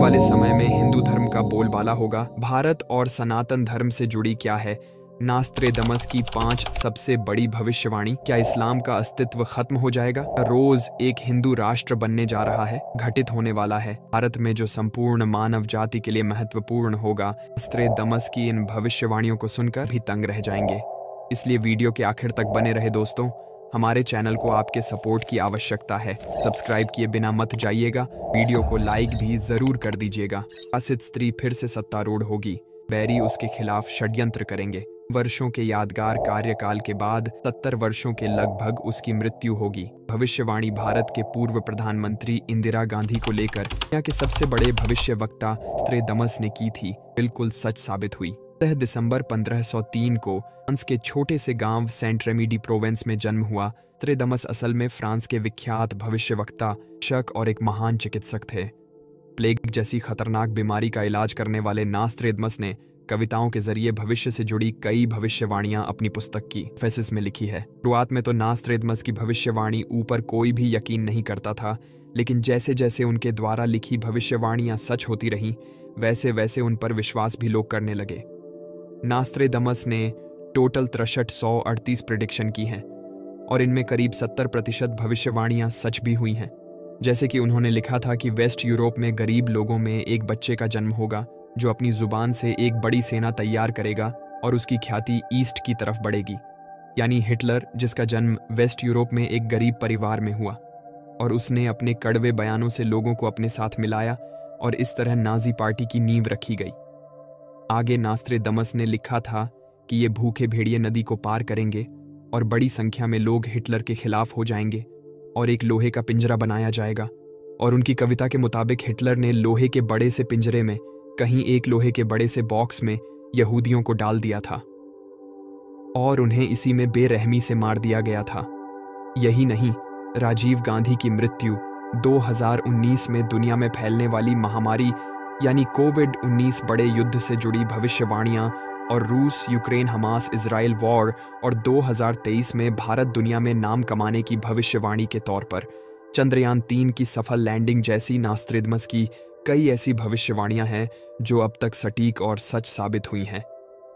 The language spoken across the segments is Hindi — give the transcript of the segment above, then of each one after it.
वाले समय में हिंदू धर्म का बोलबाला होगा। भारत और सनातन धर्म से जुड़ी क्या है नास्त्रेदमस की 5 सबसे बड़ी भविष्यवाणी। क्या इस्लाम का अस्तित्व खत्म हो जाएगा? रोज एक हिंदू राष्ट्र बनने जा रहा है, घटित होने वाला है। भारत में जो संपूर्ण मानव जाति के लिए महत्वपूर्ण होगा। नास्त्रेदमस की इन भविष्यवाणियों को सुनकर भी तंग रह जाएंगे। इसलिए वीडियो के आखिर तक बने रहे दोस्तों। हमारे चैनल को आपके सपोर्ट की आवश्यकता है। सब्सक्राइब किए बिना मत जाइएगा। वीडियो को लाइक भी जरूर कर दीजिएगा। शासित स्त्री फिर से सत्तारूढ़ होगी। बैरी उसके खिलाफ षड्यंत्र करेंगे। वर्षों के यादगार कार्यकाल के बाद 70 वर्षों के लगभग उसकी मृत्यु होगी। भविष्यवाणी भारत के पूर्व प्रधानमंत्री इंदिरा गांधी को लेकर दुनिया के सबसे बड़े भविष्यवक्ता नास्त्रेदमस ने की थी, बिल्कुल सच साबित हुई। दिसंबर 1503 को फ्रांस के छोटे से गांव सेंट रेमी प्रोवेंस में जन्म हुआ। नास्त्रेदमस असल में फ्रांस के विख्यात भविष्यवक्ता, शक और एक महान चिकित्सक थे। प्लेग जैसी खतरनाक बीमारी का इलाज करने वाले नास्त्रेदमस ने कविताओं के जरिए भविष्य से जुड़ी कई भविष्यवाणियां अपनी पुस्तक की फेसिस में लिखी है। शुरुआत में तो नास्त्रेदमस की भविष्यवाणी ऊपर कोई भी यकीन नहीं करता था, लेकिन जैसे जैसे उनके द्वारा लिखी भविष्यवाणियां सच होती रहीं, वैसे वैसे उन पर विश्वास भी लोग करने लगे। नास्त्रेदमस ने टोटल 6338 प्रेडिक्शन की हैं और इनमें करीब 70% भविष्यवाणियां सच भी हुई हैं। जैसे कि उन्होंने लिखा था कि वेस्ट यूरोप में गरीब लोगों में एक बच्चे का जन्म होगा जो अपनी जुबान से एक बड़ी सेना तैयार करेगा और उसकी ख्याति ईस्ट की तरफ बढ़ेगी। यानी हिटलर, जिसका जन्म वेस्ट यूरोप में एक गरीब परिवार में हुआ और उसने अपने कड़वे बयानों से लोगों को अपने साथ मिलाया और इस तरह नाजी पार्टी की नींव रखी गई। आगे नास्त्रेदमस ने लिखा था कि ये भूखे भेड़िए नदी को पार करेंगे और बड़ी संख्या में लोग हिटलर के खिलाफ हो जाएंगे और एक लोहे का पिंजरा बनाया जाएगा। और उनकी कविता के मुताबिक हिटलर ने लोहे के बड़े से पिंजरे में कहीं एक लोहे के बड़े से बॉक्स में यहूदियों को डाल दिया था और उन्हें इसी में बेरहमी से मार दिया गया था। यही नहीं, राजीव गांधी की मृत्यु 2019 में दुनिया में फैलने वाली महामारी यानी कोविड-19 बड़े युद्ध से जुड़ी भविष्यवाणियां और रूस यूक्रेन हमास इजराइल वॉर और 2023 में भारत दुनिया में नाम कमाने की भविष्यवाणी के तौर पर चंद्रयान 3 की सफल लैंडिंग जैसी नास्त्रेदमस की कई ऐसी भविष्यवाणियां हैं जो अब तक सटीक और सच साबित हुई हैं।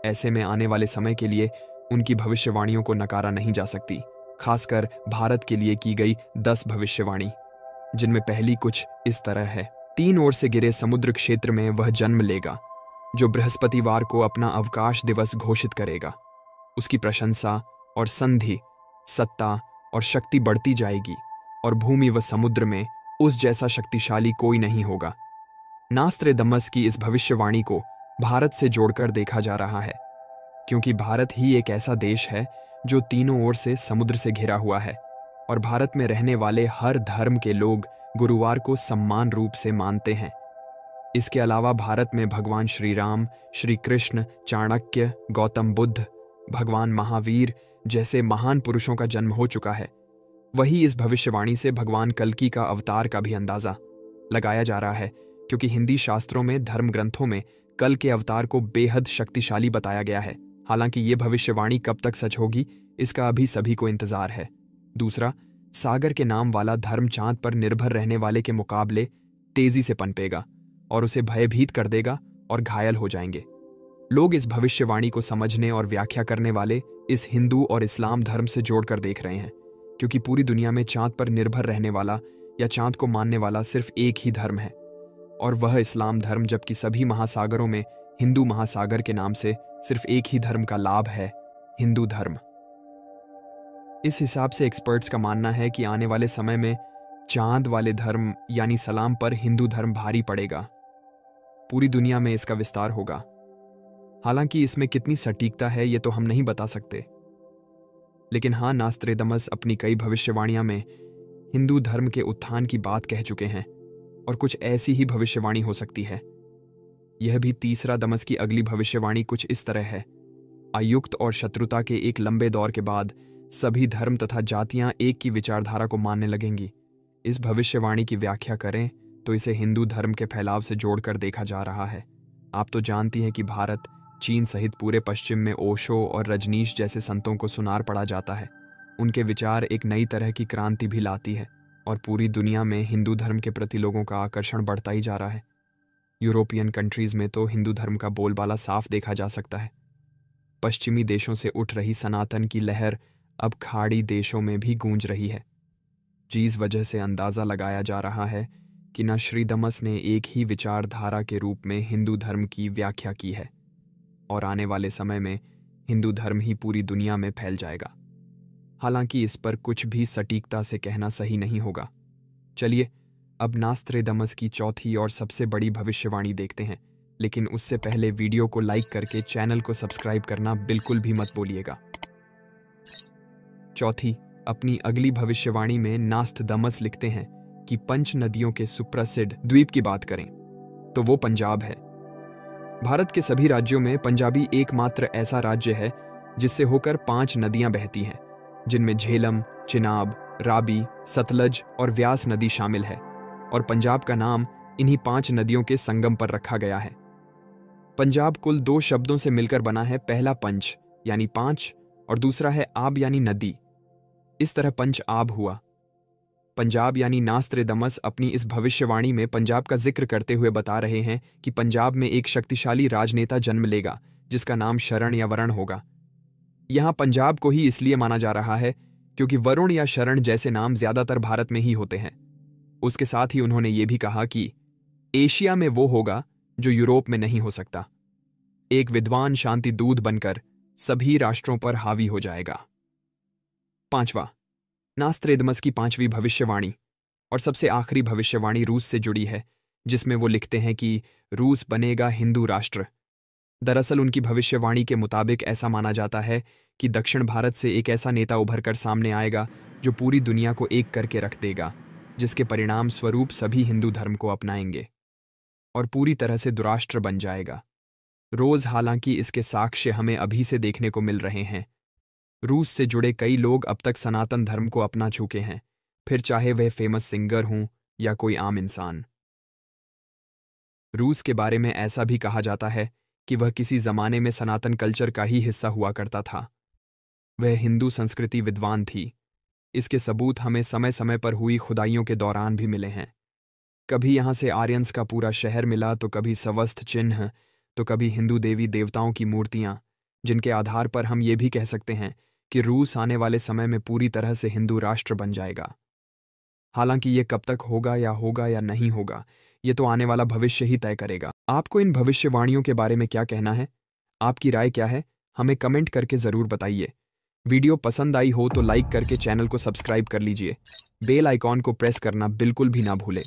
ऐसे में आने वाले समय के लिए उनकी भविष्यवाणियों को नकारा नहीं जा सकती, खासकर भारत के लिए की गई 10 भविष्यवाणी, जिनमें पहली कुछ इस तरह है। 3 ओर से घिरे समुद्र क्षेत्र में वह जन्म लेगा जो बृहस्पतिवार को अपना अवकाश दिवस घोषित करेगा। उसकी प्रशंसा और संधि, सत्ता और शक्ति बढ़ती जाएगी और भूमि व समुद्र में उस जैसा शक्तिशाली कोई नहीं होगा। नास्त्रेदमस की इस भविष्यवाणी को भारत से जोड़कर देखा जा रहा है, क्योंकि भारत ही एक ऐसा देश है जो तीनों ओर से समुद्र से घिरा हुआ है और भारत में रहने वाले हर धर्म के लोग गुरुवार को सम्मान रूप से मानते हैं। इसके अलावा भारत में भगवान श्री राम, श्री कृष्ण, चाणक्य, गौतम बुद्ध, भगवान महावीर जैसे महान पुरुषों का जन्म हो चुका है। वही इस भविष्यवाणी से भगवान कल्कि का अवतार का भी अंदाजा लगाया जा रहा है, क्योंकि हिंदी शास्त्रों में, धर्म ग्रंथों में कल के अवतार को बेहद शक्तिशाली बताया गया है। हालांकि ये भविष्यवाणी कब तक सच होगी, इसका अभी सभी को इंतजार है। दूसरा, सागर के नाम वाला धर्म चांद पर निर्भर रहने वाले के मुकाबले तेजी से पनपेगा और उसे भयभीत कर देगा और घायल हो जाएंगे। लोग इस भविष्यवाणी को समझने और व्याख्या करने वाले इस हिंदू और इस्लाम धर्म से जोड़कर देख रहे हैं, क्योंकि पूरी दुनिया में चांद पर निर्भर रहने वाला या चांद को मानने वाला सिर्फ एक ही धर्म है और वह इस्लाम धर्म, जबकि सभी महासागरों में हिंदू महासागर के नाम से सिर्फ एक ही धर्म का लाभ है, हिंदू धर्म। इस हिसाब से एक्सपर्ट्स का मानना है कि आने वाले समय में चांद वाले धर्म यानी सलाम पर हिंदू धर्म भारी पड़ेगा। पूरी दुनिया में इसका विस्तार होगा। हालांकि इसमें कितनी सटीकता है ये तो हम नहीं बता सकते, लेकिन हाँ, नास्त्रेदमस अपनी कई भविष्यवाणियां में हिंदू धर्म के उत्थान की बात कह चुके हैं और कुछ ऐसी ही भविष्यवाणी हो सकती है। यह भी तीसरा दमस की अगली भविष्यवाणी कुछ इस तरह है। अयुक्त और शत्रुता के एक लंबे दौर के बाद सभी धर्म तथा जातियां एक की विचारधारा को मानने लगेंगी। इस भविष्यवाणी की व्याख्या करें तो इसे हिंदू धर्म के फैलाव से जोड़कर देखा जा रहा है। आप तो जानती हैं कि भारत, चीन सहित पूरे पश्चिम में ओशो और रजनीश जैसे संतों को सुनार पड़ा जाता है। उनके विचार एक नई तरह की क्रांति भी लाती है और पूरी दुनिया में हिंदू धर्म के प्रति लोगों का आकर्षण बढ़ता ही जा रहा है। यूरोपियन कंट्रीज में तो हिंदू धर्म का बोलबाला साफ देखा जा सकता है। पश्चिमी देशों से उठ रही सनातन की लहर अब खाड़ी देशों में भी गूंज रही है, जिस वजह से अंदाजा लगाया जा रहा है कि नोस्ट्राडामस ने एक ही विचारधारा के रूप में हिंदू धर्म की व्याख्या की है और आने वाले समय में हिंदू धर्म ही पूरी दुनिया में फैल जाएगा। हालांकि इस पर कुछ भी सटीकता से कहना सही नहीं होगा। चलिए अब नोस्ट्राडामस की चौथी और सबसे बड़ी भविष्यवाणी देखते हैं, लेकिन उससे पहले वीडियो को लाइक करके चैनल को सब्सक्राइब करना बिल्कुल भी मत भूलिएगा। चौथी, अपनी अगली भविष्यवाणी में नोस्ट्राडामस लिखते हैं कि पंच नदियों के सुप्रसिद्ध द्वीप की बात करें तो वो पंजाब है। भारत के सभी राज्यों में पंजाबी एकमात्र ऐसा राज्य है जिससे होकर 5 नदियां बहती हैं, जिनमें झेलम, चिनाब, राबी, सतलज और व्यास नदी शामिल है, और पंजाब का नाम इन्हीं 5 नदियों के संगम पर रखा गया है। पंजाब कुल 2 शब्दों से मिलकर बना है, पहला पंच यानी 5 और दूसरा है आब यानी नदी। इस तरह पंच आब हुआ। पंजाब यानी नोस्ट्राडामस अपनी इस भविष्यवाणी में पंजाब का जिक्र करते हुए बता रहे हैं कि पंजाब में एक शक्तिशाली राजनेता जन्म लेगा जिसका नाम शरण या वरण होगा। यहां पंजाब को ही इसलिए माना जा रहा है क्योंकि वरुण या शरण जैसे नाम ज्यादातर भारत में ही होते हैं। उसके साथ ही उन्होंने ये भी कहा कि एशिया में वो होगा जो यूरोप में नहीं हो सकता। एक विद्वान शांति दूत बनकर सभी राष्ट्रों पर हावी हो जाएगा। 5वां, नोस्ट्राडामस की 5वीं भविष्यवाणी और सबसे आखिरी भविष्यवाणी रूस से जुड़ी है, जिसमें वो लिखते हैं कि रूस बनेगा हिंदू राष्ट्र। दरअसल उनकी भविष्यवाणी के मुताबिक ऐसा माना जाता है कि दक्षिण भारत से एक ऐसा नेता उभरकर सामने आएगा जो पूरी दुनिया को एक करके रख देगा, जिसके परिणाम स्वरूप सभी हिंदू धर्म को अपनाएंगे और पूरी तरह से दुराष्ट्र बन जाएगा। रोज हालांकि इसके साक्ष्य हमें अभी से देखने को मिल रहे हैं। रूस से जुड़े कई लोग अब तक सनातन धर्म को अपना चुके हैं, फिर चाहे वह फेमस सिंगर हों या कोई आम इंसान। रूस के बारे में ऐसा भी कहा जाता है कि वह किसी जमाने में सनातन कल्चर का ही हिस्सा हुआ करता था। वह हिंदू संस्कृति विद्वान थी। इसके सबूत हमें समय समय पर हुई खुदाइयों के दौरान भी मिले हैं। कभी यहां से आर्यंस का पूरा शहर मिला, तो कभी सवस्थ चिन्ह, तो कभी हिंदू देवी देवताओं की मूर्तियां, जिनके आधार पर हम ये भी कह सकते हैं कि रूस आने वाले समय में पूरी तरह से हिंदू राष्ट्र बन जाएगा। हालांकि ये कब तक होगा या नहीं होगा, ये तो आने वाला भविष्य ही तय करेगा। आपको इन भविष्यवाणियों के बारे में क्या कहना है? आपकी राय क्या है? हमें कमेंट करके ज़रूर बताइए। वीडियो पसंद आई हो तो लाइक करके चैनल को सब्सक्राइब कर लीजिए। बेल आइकॉन को प्रेस करना बिल्कुल भी ना भूलें।